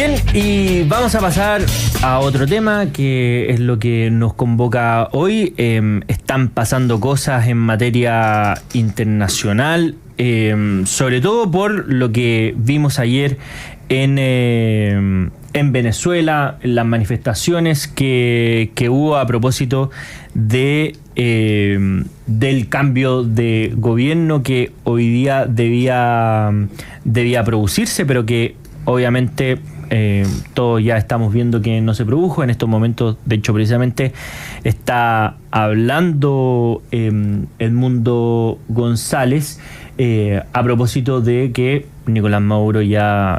Bien, y vamos a pasar a otro tema que es lo que nos convoca hoy. Están pasando cosas en materia internacional, sobre todo por lo que vimos ayer en Venezuela, las manifestaciones que hubo a propósito de del cambio de gobierno que hoy día debía producirse, pero que obviamente todos ya estamos viendo que no se produjo. En estos momentos, de hecho, precisamente está hablando Edmundo González a propósito de que Nicolás Maduro ya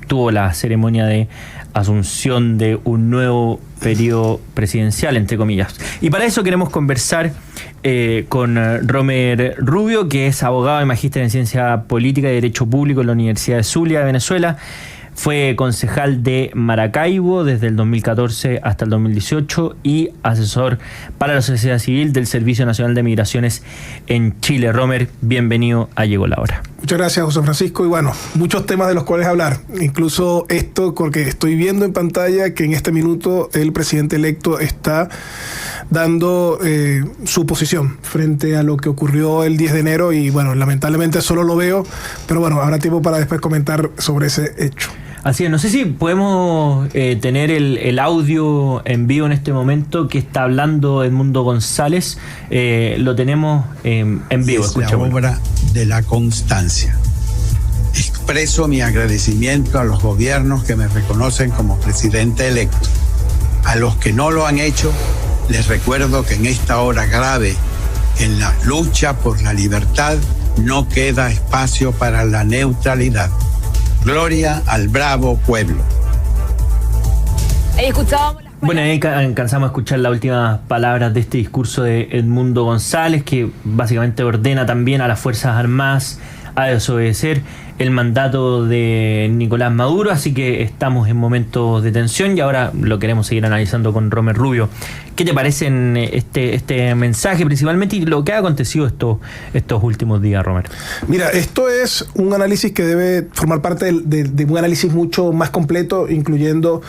tuvo la ceremonia de asunción de un nuevo periodo presidencial, entre comillas. Y para eso queremos conversar con Romer Rubio, que es abogado y magíster en Ciencia Política y Derecho Público en la Universidad de Zulia de Venezuela. Fue concejal de Maracaibo desde el 2014 hasta el 2018 y asesor para la sociedad civil del Servicio Nacional de Migraciones en Chile. Romer, bienvenido a Llegó la Hora. Muchas gracias, José Francisco. Y bueno, muchos temas de los cuales hablar. Incluso esto, porque estoy viendo en pantalla que en este minuto el presidente electo está dando su posición frente a lo que ocurrió el 10 de enero. Y bueno, lamentablemente solo lo veo, pero bueno, habrá tiempo para después comentar sobre ese hecho. Así es, no sé si podemos tener el audio en vivo en este momento que está hablando Edmundo González. Lo tenemos en vivo. Es la obra de la constancia. Expreso mi agradecimiento a los gobiernos que me reconocen como presidente electo. A los que no lo han hecho, les recuerdo que en esta hora grave, en la lucha por la libertad, no queda espacio para la neutralidad. Gloria al bravo pueblo. Ahí escuchábamos las palabras. Bueno, ahí alcanzamos a escuchar las últimas palabras de este discurso de Edmundo González, que básicamente ordena también a las Fuerzas Armadas a desobedecer el mandato de Nicolás Maduro, así que estamos en momentos de tensión y ahora lo queremos seguir analizando con Romer Rubio. ¿Qué te parece en este mensaje principalmente y lo que ha acontecido estos últimos días, Romer? Mira, esto es un análisis que debe formar parte de un análisis mucho más completo, incluyendo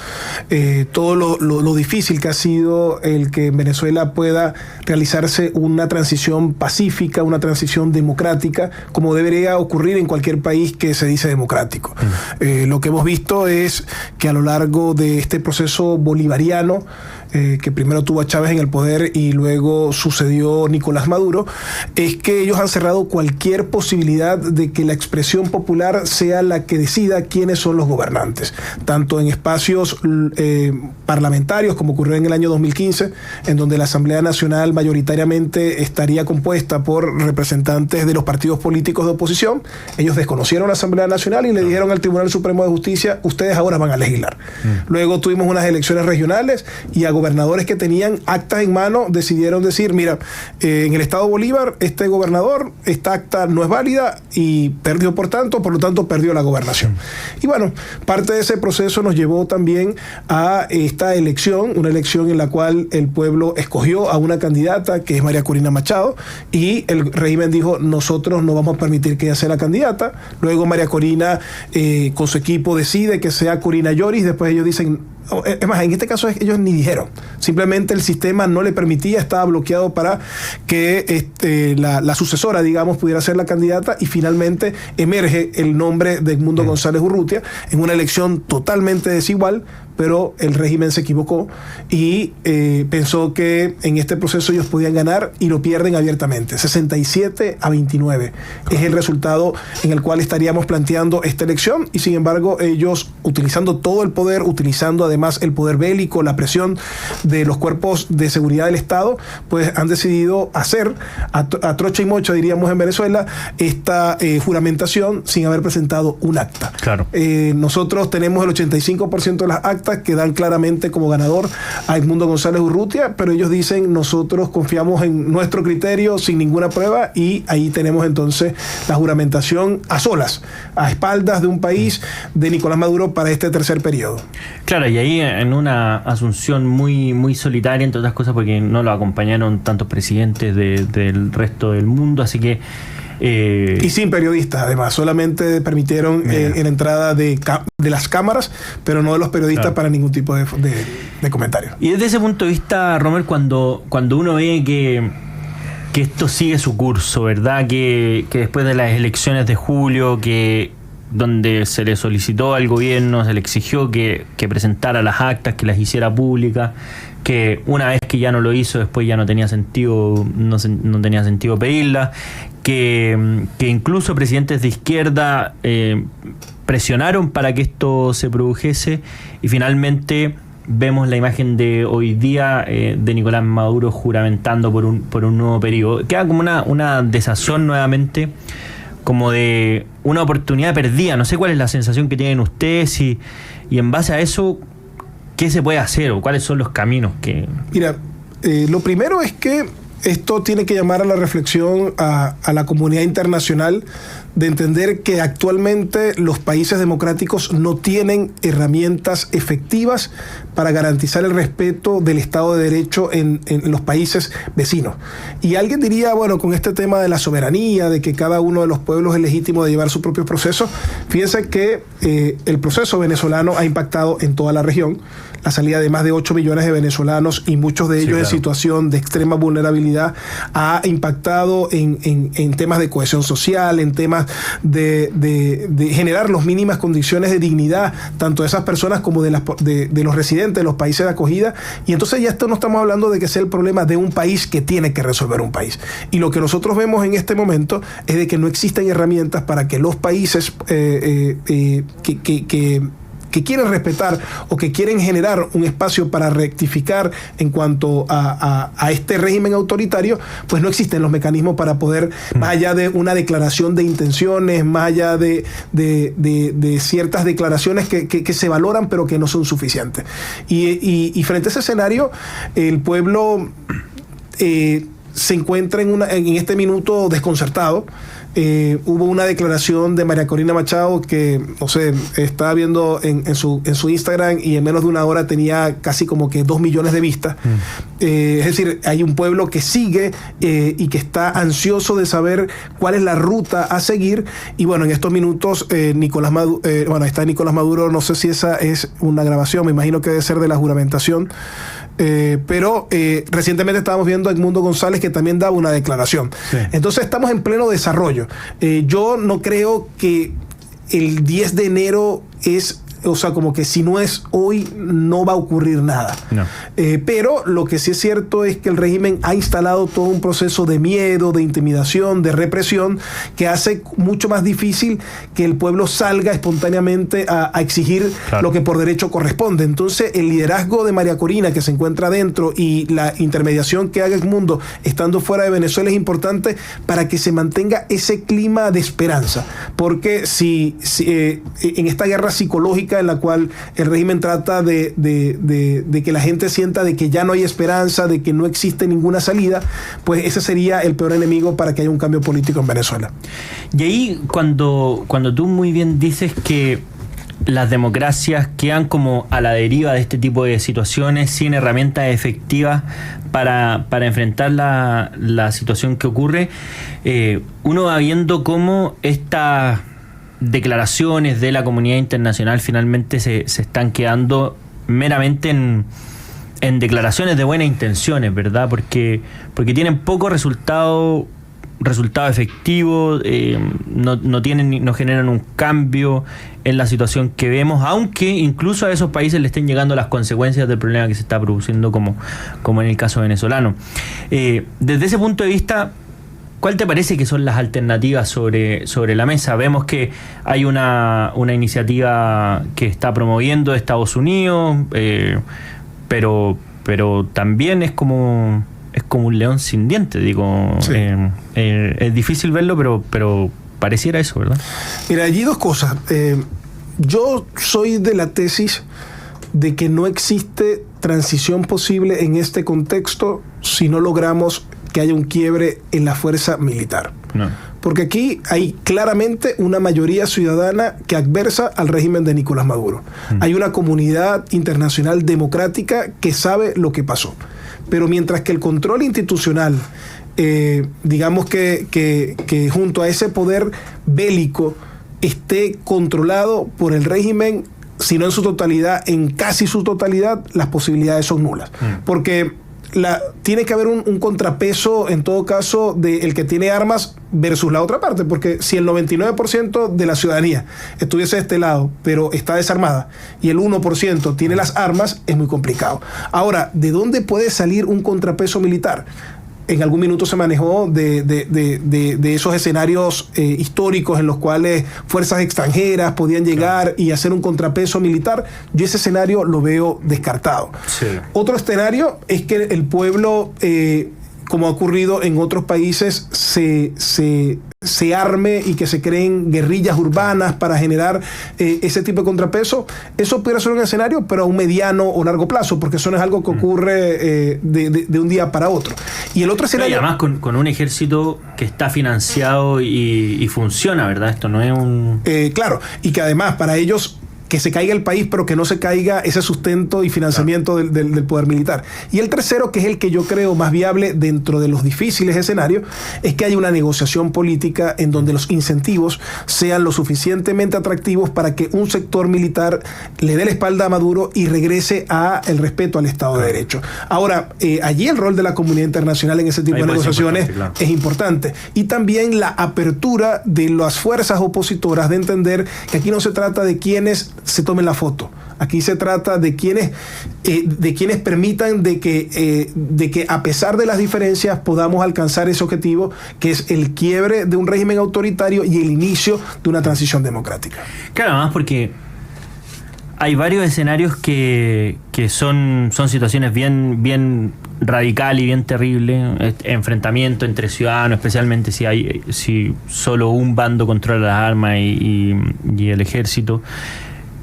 todo lo difícil que ha sido el que en Venezuela pueda realizarse una transición pacífica, una transición democrática, como debería ocurrir en cualquier país que se dice democrático. Lo que hemos visto es que a lo largo de este proceso bolivariano, que primero tuvo a Chávez en el poder y luego sucedió Nicolás Maduro, es que ellos han cerrado cualquier posibilidad de que la expresión popular sea la que decida quiénes son los gobernantes, tanto en espacios parlamentarios, como ocurrió en el año 2015, en donde la Asamblea Nacional mayoritariamente estaría compuesta por representantes de los partidos políticos de oposición. Ellos desconocieron la Asamblea Nacional y le dijeron al Tribunal Supremo de Justicia: ustedes ahora van a legislar. Luego tuvimos unas elecciones regionales y a gobernadores que tenían actas en mano decidieron decir: mira, en el estado Bolívar este gobernador, esta acta no es válida y perdió por lo tanto perdió la gobernación. Y bueno, parte de ese proceso nos llevó también a esta elección, una elección en la cual el pueblo escogió a una candidata que es María Corina Machado y el régimen dijo: nosotros no vamos a permitir que ella sea la candidata. Luego María Corina con su equipo decide que sea Corina Lloris. Después ellos dicen, es más, en este caso ellos ni dijeron, simplemente el sistema no le permitía, estaba bloqueado para que la sucesora, digamos, pudiera ser la candidata, y finalmente emerge el nombre de Edmundo González Urrutia en una elección totalmente desigual, pero el régimen se equivocó y pensó que en este proceso ellos podían ganar y lo pierden abiertamente. 67-29 es el resultado en el cual estaríamos planteando esta elección, y sin embargo ellos, utilizando todo el poder, utilizando además el poder bélico, la presión de los cuerpos de seguridad del Estado, pues han decidido hacer a trocha y mocha, diríamos en Venezuela, esta juramentación sin haber presentado un acta. Claro. Nosotros tenemos el 85% de las actas que dan claramente como ganador a Edmundo González Urrutia, pero ellos dicen: nosotros confiamos en nuestro criterio sin ninguna prueba, y ahí tenemos entonces la juramentación a solas, a espaldas de un país de Nicolás Maduro para este tercer periodo. Claro, y ahí en una asunción muy, muy solitaria, entre otras cosas porque no lo acompañaron tantos presidentes del resto del mundo, así que Y sin periodistas, además. Solamente permitieron la entrada de las cámaras, pero no de los periodistas para ningún tipo de comentario. Y desde ese punto de vista, Romer, cuando uno ve que esto sigue su curso, ¿verdad? Que después de las elecciones de julio, donde se le solicitó al gobierno, se le exigió que presentara las actas, que las hiciera públicas, que una vez que ya no lo hizo, después ya no tenía sentido, no tenía sentido pedirlas, que incluso presidentes de izquierda presionaron para que esto se produjese, y finalmente vemos la imagen de hoy día de Nicolás Maduro juramentando por un nuevo periodo. Queda como una desazón nuevamente, como de una oportunidad perdida. No sé cuál es la sensación que tienen ustedes y en base a eso, ¿qué se puede hacer o cuáles son los caminos que...? Mira, lo primero es que esto tiene que llamar a la reflexión a la comunidad internacional de entender que actualmente los países democráticos no tienen herramientas efectivas para garantizar el respeto del Estado de Derecho en los países vecinos. Y alguien diría, bueno, con este tema de la soberanía, de que cada uno de los pueblos es legítimo de llevar sus propios procesos, fíjense que el proceso venezolano ha impactado en toda la región. La salida de más de 8 millones de venezolanos y muchos de ellos en situación de extrema vulnerabilidad ha impactado en temas de cohesión social, en temas de generar las mínimas condiciones de dignidad, tanto de esas personas como de los residentes de los países de acogida. Y entonces ya no estamos hablando de que sea el problema de un país que tiene que resolver un país. Y lo que nosotros vemos en este momento es de que no existen herramientas para que los países que quieren respetar o que quieren generar un espacio para rectificar en cuanto a este régimen autoritario, pues no existen los mecanismos para poder, más allá de una declaración de intenciones, más allá de ciertas declaraciones que se valoran pero que no son suficientes. Y frente a ese escenario, el pueblo se encuentra en este minuto desconcertado. Hubo una declaración de María Corina Machado que, no sé, estaba viendo en su Instagram y en menos de una hora tenía casi como que 2 millones de vistas. Es decir, hay un pueblo que sigue y que está ansioso de saber cuál es la ruta a seguir. Y bueno, en estos minutos está Nicolás Maduro, no sé si esa es una grabación, me imagino que debe ser de la juramentación. Pero recientemente estábamos viendo a Edmundo González que también daba una declaración. Sí. Entonces estamos en pleno desarrollo. Yo no creo que el 10 de enero es... O sea, como que si no es hoy, no va a ocurrir nada. No. Pero lo que sí es cierto es que el régimen ha instalado todo un proceso de miedo, de intimidación, de represión, que hace mucho más difícil que el pueblo salga espontáneamente a exigir lo que por derecho corresponde. Entonces, el liderazgo de María Corina, que se encuentra dentro, y la intermediación que haga Edmundo estando fuera de Venezuela es importante para que se mantenga ese clima de esperanza. Porque si en esta guerra psicológica en la cual el régimen trata de que la gente sienta de que ya no hay esperanza, de que no existe ninguna salida, pues ese sería el peor enemigo para que haya un cambio político en Venezuela. Y ahí cuando tú muy bien dices que las democracias quedan como a la deriva de este tipo de situaciones, sin herramientas efectivas para enfrentar la situación que ocurre, uno va viendo cómo estas declaraciones de la comunidad internacional finalmente se están quedando meramente en declaraciones de buenas intenciones, ¿verdad? Porque tienen poco resultado efectivo, no generan un cambio en la situación que vemos, aunque incluso a esos países le estén llegando las consecuencias del problema que se está produciendo, como en el caso venezolano. Desde ese punto de vista, ¿cuál te parece que son las alternativas sobre la mesa? Vemos que hay una iniciativa que está promoviendo Estados Unidos, pero también es como un león sin dientes, digo. Sí. Es difícil verlo, pero pareciera eso, ¿verdad? Mira, allí dos cosas. Yo soy de la tesis de que no existe transición posible en este contexto si no logramos que haya un quiebre en la fuerza militar. No. Porque aquí hay claramente una mayoría ciudadana que adversa al régimen de Nicolás Maduro. Hay una comunidad internacional democrática que sabe lo que pasó. Pero mientras que el control institucional digamos que junto a ese poder bélico esté controlado por el régimen, si no en su totalidad, en casi su totalidad, las posibilidades son nulas. Porque tiene que haber un contrapeso, en todo caso, del que tiene armas versus la otra parte, porque si el 99% de la ciudadanía estuviese de este lado, pero está desarmada, y el 1% tiene las armas, es muy complicado. Ahora, ¿de dónde puede salir un contrapeso militar? En algún minuto se manejó de esos escenarios históricos en los cuales fuerzas extranjeras podían llegar y hacer un contrapeso militar. Yo ese escenario lo veo descartado. Sí. Otro escenario es que el pueblo, como ha ocurrido en otros países, se arme y que se creen guerrillas urbanas para generar ese tipo de contrapeso. Eso pudiera ser un escenario, pero a un mediano o largo plazo, porque eso no es algo que ocurre de un día para otro. Y el otro escenario... Y además con un ejército que está financiado y funciona, ¿verdad? Esto no es un... claro, y que además para ellos... que se caiga el país, pero que no se caiga ese sustento y financiamiento del poder militar. Y el tercero, que es el que yo creo más viable dentro de los difíciles escenarios, es que haya una negociación política en donde los incentivos sean lo suficientemente atractivos para que un sector militar le dé la espalda a Maduro y regrese a el respeto al Estado de Derecho. Ahora, allí el rol de la comunidad internacional en ese tipo de negociaciones es importante. Y también la apertura de las fuerzas opositoras de entender que aquí no se trata de quienes se tomen la foto. Aquí se trata de quienes permitan de que a pesar de las diferencias podamos alcanzar ese objetivo, que es el quiebre de un régimen autoritario y el inicio de una transición democrática. Claro, además porque hay varios escenarios que son situaciones bien radical y bien terrible, enfrentamiento entre ciudadanos, especialmente si solo un bando controla las armas y el ejército.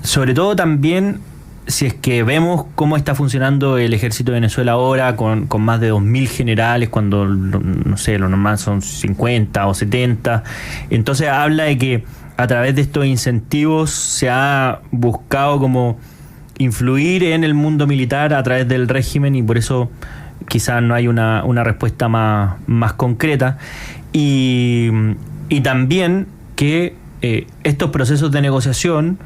Sobre todo también si es que vemos cómo está funcionando el ejército de Venezuela ahora con más de 2.000 generales, cuando, no sé, lo normal son 50 o 70. Entonces habla de que a través de estos incentivos se ha buscado como influir en el mundo militar a través del régimen, y por eso quizás no hay una respuesta más concreta. Y también que estos procesos de negociación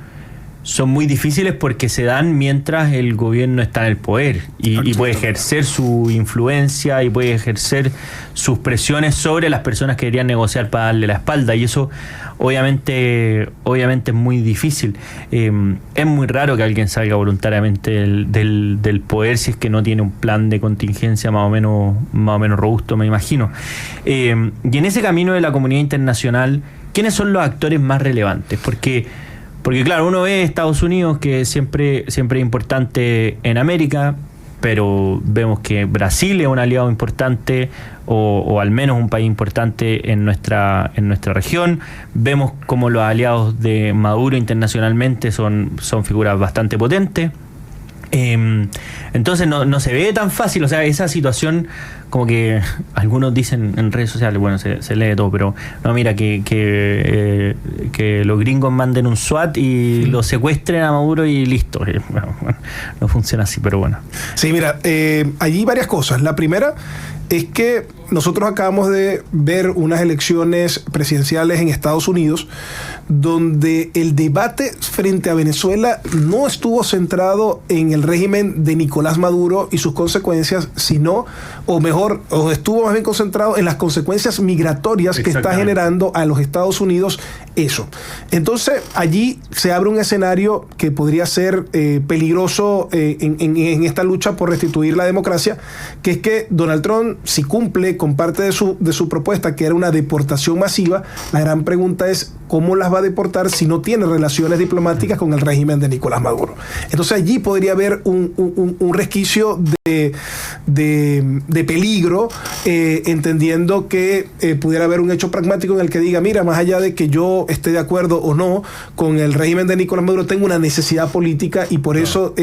son muy difíciles porque se dan mientras el gobierno está en el poder y puede ejercer su influencia y puede ejercer sus presiones sobre las personas que querían negociar para darle la espalda, y eso obviamente es muy difícil. Es muy raro que alguien salga voluntariamente del poder si es que no tiene un plan de contingencia más o menos robusto, me imagino. Y en ese camino de la comunidad internacional, ¿quiénes son los actores más relevantes? Porque claro, uno ve Estados Unidos, que siempre es importante en América, pero vemos que Brasil es un aliado importante, o al menos un país importante en nuestra región. Vemos como los aliados de Maduro internacionalmente son figuras bastante potentes. Entonces no se ve tan fácil, o sea, esa situación, como que algunos dicen en redes sociales, bueno, se lee todo, pero no, mira, que los gringos manden un SWAT y lo secuestren a Maduro y listo. Bueno, no funciona así, pero bueno. Sí, mira, allí varias cosas. La primera es que nosotros acabamos de ver unas elecciones presidenciales en Estados Unidos donde el debate frente a Venezuela no estuvo centrado en el régimen de Nicolás Maduro y sus consecuencias, sino, o estuvo más bien concentrado en las consecuencias migratorias que está generando a los Estados Unidos eso. Entonces, allí se abre un escenario que podría ser peligroso en esta lucha por restituir la democracia, que es que Donald Trump, si cumple con parte de su propuesta, que era una deportación masiva, la gran pregunta es cómo las va a deportar si no tiene relaciones diplomáticas con el régimen de Nicolás Maduro. Entonces allí podría haber un resquicio de peligro, entendiendo que pudiera haber un hecho pragmático en el que diga, mira, más allá de que yo esté de acuerdo o no con el régimen de Nicolás Maduro, tengo una necesidad política y por eso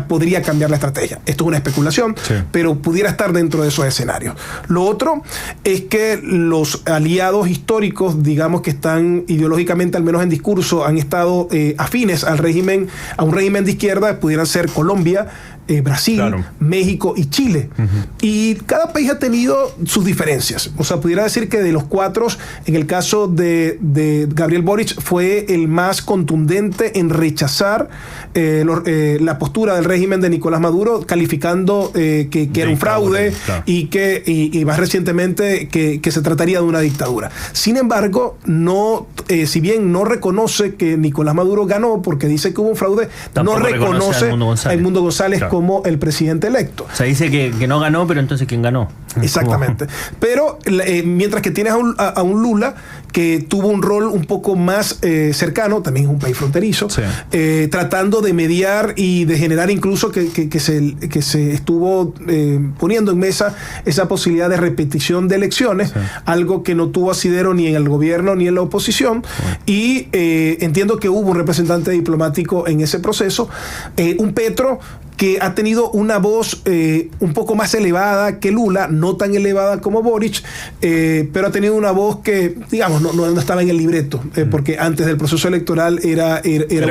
podría cambiar la estrategia. Esto es una especulación, sí, pero pudiera estar dentro de esos escenarios. Lo otro es que los aliados históricos, digamos, que están han ideológicamente, al menos en discurso, han estado afines al régimen, a un régimen de izquierda, pudieran ser Colombia, Brasil, claro, México y Chile. Y cada país ha tenido sus diferencias. O sea, pudiera decir que de los cuatro, en el caso de Gabriel Boric, fue el más contundente en rechazar la postura del régimen de Nicolás Maduro, calificando que era un fraude, claro, y más recientemente que se trataría de una dictadura. Sin embargo, no, si bien no reconoce que Nicolás Maduro ganó porque dice que hubo un fraude, tampoco no reconoce a Edmundo González, claro, como el presidente electo. O sea, dice que no ganó, pero entonces ¿quién ganó? Exactamente. Pero mientras que tienes a un Lula que tuvo un rol un poco más cercano, también es un país fronterizo, sí, tratando de mediar y de generar incluso que se estuvo poniendo en mesa esa posibilidad de repetición de elecciones, sí, algo que no tuvo asidero ni en el gobierno ni en la oposición, sí, y entiendo que hubo un representante diplomático en ese proceso, un Petro que ha tenido una voz un poco más elevada que Lula, no tan elevada como Boric, pero ha tenido una voz que, digamos, no estaba en el libreto, porque antes del proceso electoral era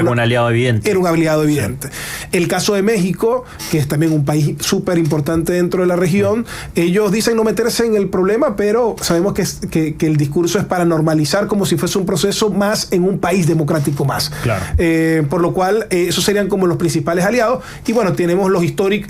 un aliado evidente. Era un aliado evidente. Sí. El caso de México, que es también un país súper importante dentro de la región, ellos dicen no meterse en el problema, pero sabemos que el discurso es para normalizar como si fuese un proceso más en un país democrático más. Claro. Por lo cual, esos serían como los principales aliados. Y bueno, tenemos los históricos,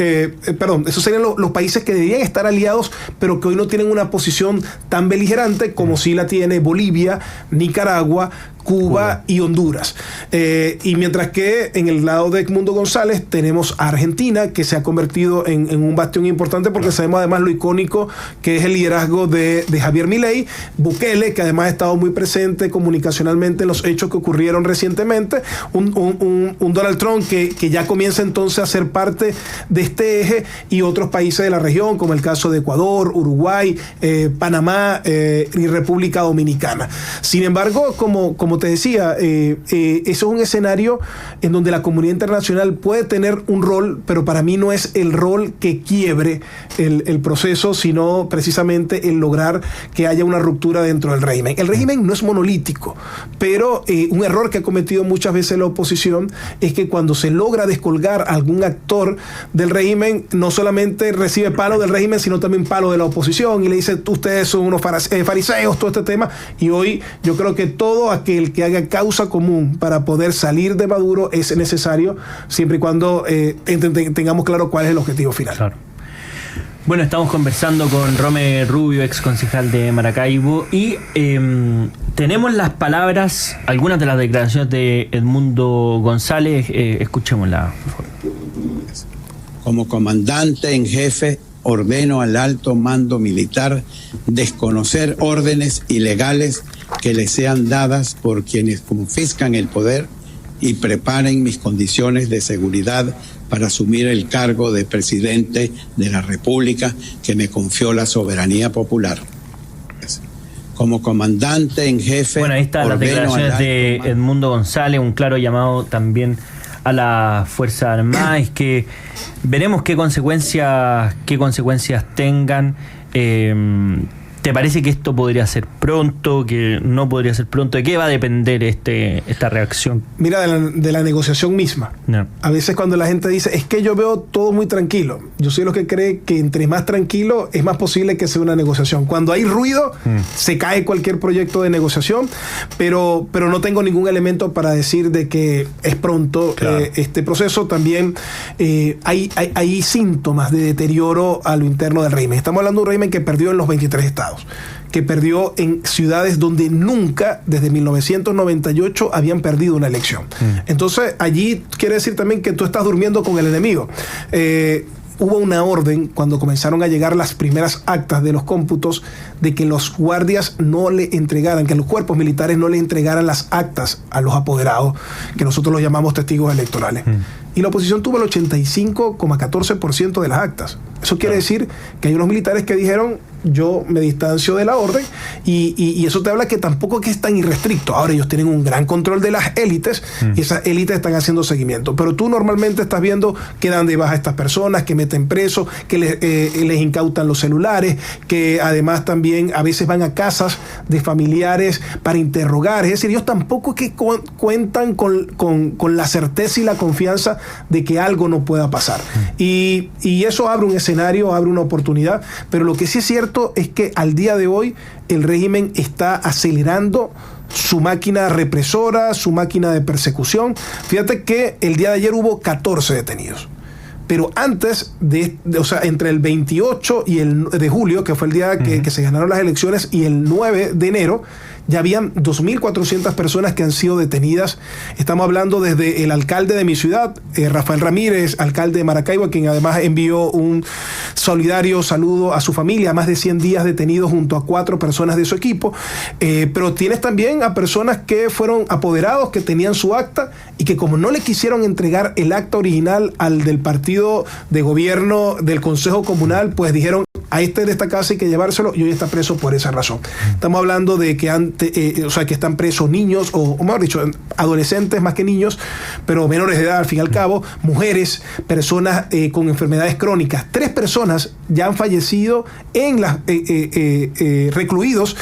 esos serían los países que deberían estar aliados, pero que hoy no tienen una posición tan beligerante como sí la tiene Bolivia, Nicaragua, Cuba y Honduras. Y mientras que en el lado de Edmundo González tenemos a Argentina, que se ha convertido en un bastión importante porque sabemos además lo icónico que es el liderazgo de Javier Milei, Bukele, que además ha estado muy presente comunicacionalmente en los hechos que ocurrieron recientemente, un Donald Trump que ya comienza entonces a ser parte de este eje, y otros países de la región como el caso de Ecuador, Uruguay, Panamá y República Dominicana. Sin embargo, como te decía, eso es un escenario en donde la comunidad internacional puede tener un rol, pero para mí no es el rol que quiebre el proceso, sino precisamente el lograr que haya una ruptura dentro del régimen. El régimen no es monolítico, pero un error que ha cometido muchas veces la oposición es que cuando se logra descolgar a algún actor del régimen, no solamente recibe palo del régimen, sino también palo de la oposición, y le dice, ustedes son unos fariseos, todo este tema. Y hoy yo creo que todo aquel que haga causa común para poder salir de Maduro es necesario, siempre y cuando tengamos claro cuál es el objetivo final. Claro. Bueno, estamos conversando con Rome Rubio, ex concejal de Maracaibo, y tenemos las palabras, algunas de las declaraciones de Edmundo González. Escuchémosla, por favor. Como comandante en jefe, ordeno al alto mando militar desconocer órdenes ilegales que le sean dadas por quienes confiscan el poder y preparen mis condiciones de seguridad para asumir el cargo de presidente de la República que me confió la soberanía popular. Como comandante en jefe... Bueno, ahí están las declaraciones de Edmundo González, un claro llamado también a la Fuerza Armada, es que veremos qué consecuencias tengan. ¿Te parece que esto podría ser pronto, que no podría ser pronto? ¿De qué va a depender esta reacción? Mira, de la negociación misma. No. A veces cuando la gente dice, es que yo veo todo muy tranquilo. Yo soy los que cree que entre más tranquilo es más posible que sea una negociación. Cuando hay ruido, se cae cualquier proyecto de negociación, pero no tengo ningún elemento para decir de que es pronto. Claro. Este proceso también hay síntomas de deterioro a lo interno del régimen. Estamos hablando de un régimen que perdió en los 23 estados. Que perdió en ciudades donde nunca, desde 1998, habían perdido una elección. Entonces, allí quiere decir también que tú estás durmiendo con el enemigo. Hubo una orden, cuando comenzaron a llegar las primeras actas de los cómputos, de que los guardias no le entregaran, que los cuerpos militares no le entregaran las actas a los apoderados, que nosotros los llamamos testigos electorales. Y la oposición tuvo el 85,14% de las actas. Eso quiere decir que hay unos militares que dijeron, yo me distancio de la orden, y eso te habla que tampoco es tan irrestricto. Ahora ellos tienen un gran control de las élites, y esas élites están haciendo seguimiento, pero tú normalmente estás viendo que dan de baja a estas personas, que meten presos, que les incautan los celulares, que además también a veces van a casas de familiares para interrogar. Es decir, ellos tampoco es que cuentan con la certeza y la confianza de que algo no pueda pasar, y eso abre un escenario, abre una oportunidad. Pero lo que sí es cierto es que al día de hoy el régimen está acelerando su máquina represora, su máquina de persecución. Fíjate que el día de ayer hubo 14 detenidos. Pero antes o sea, entre el 28 de julio, que fue el día que se ganaron las elecciones, y el 9 de enero, ya habían 2.400 personas que han sido detenidas. Estamos hablando desde el alcalde de mi ciudad, Rafael Ramírez, alcalde de Maracaibo, a quien además envió un solidario saludo a su familia, más de 100 días detenidos junto a 4 personas de su equipo. Pero tienes también a personas que fueron apoderados, que tenían su acta, y que como no le quisieron entregar el acta original al del partido de gobierno del Consejo Comunal, pues dijeron: a este de esta casa hay que llevárselo, y hoy está preso por esa razón. Estamos hablando de que o sea, que están presos niños, o mejor dicho, adolescentes más que niños, pero menores de edad al fin y al cabo, mujeres, personas con enfermedades crónicas. 3 personas ya han fallecido en las recluidos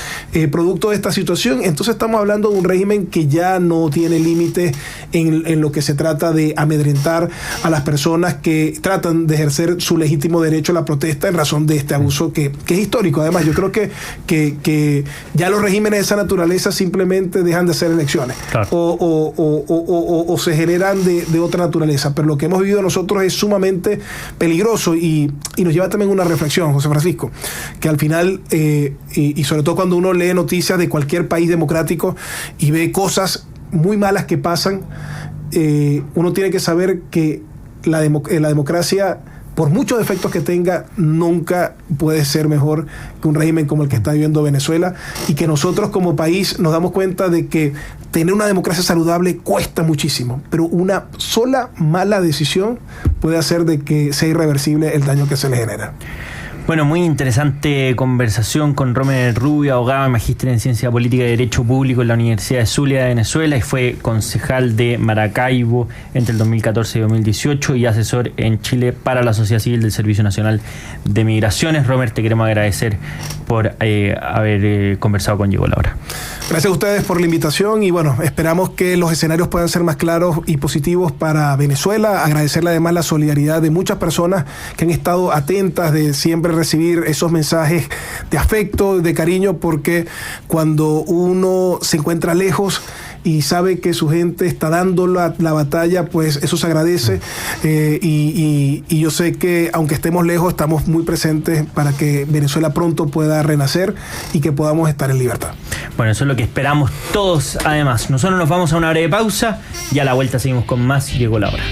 producto de esta situación. Entonces estamos hablando de un régimen que ya no tiene límites en lo que se trata de amedrentar a las personas que tratan de ejercer su legítimo derecho a la protesta en razón de este abuso que es histórico. Además, yo creo que ya los regímenes de esa naturaleza simplemente dejan de hacer elecciones, claro, o se generan de otra naturaleza. Pero lo que hemos vivido nosotros es sumamente peligroso, y nos lleva también a una reflexión, José Francisco, que al final, y sobre todo cuando uno lee noticias de cualquier país democrático y ve cosas muy malas que pasan, uno tiene que saber que la democracia, por muchos defectos que tenga, nunca puede ser mejor que un régimen como el que está viviendo Venezuela, y que nosotros como país nos damos cuenta de que tener una democracia saludable cuesta muchísimo, pero una sola mala decisión puede hacer de que sea irreversible el daño que se le genera. Bueno, muy interesante conversación con Rommel Rubio, abogado, magíster en Ciencia Política y Derecho Público en la Universidad de Zulia de Venezuela, y fue concejal de Maracaibo entre el 2014 y 2018 y asesor en Chile para la Sociedad Civil del Servicio Nacional de Migraciones. Rommel, te queremos agradecer por haber conversado con Llegó la Hora. Gracias a ustedes por la invitación, y bueno, esperamos que los escenarios puedan ser más claros y positivos para Venezuela. Agradecerle además la solidaridad de muchas personas que han estado atentas de siempre recibir esos mensajes de afecto, de cariño, porque cuando uno se encuentra lejos y sabe que su gente está dando la batalla, pues eso se agradece, y yo sé que aunque estemos lejos, estamos muy presentes para que Venezuela pronto pueda renacer y que podamos estar en libertad. Bueno, eso es lo que esperamos todos. Además, nosotros nos vamos a una breve pausa y a la vuelta seguimos con más Llegó la Hora.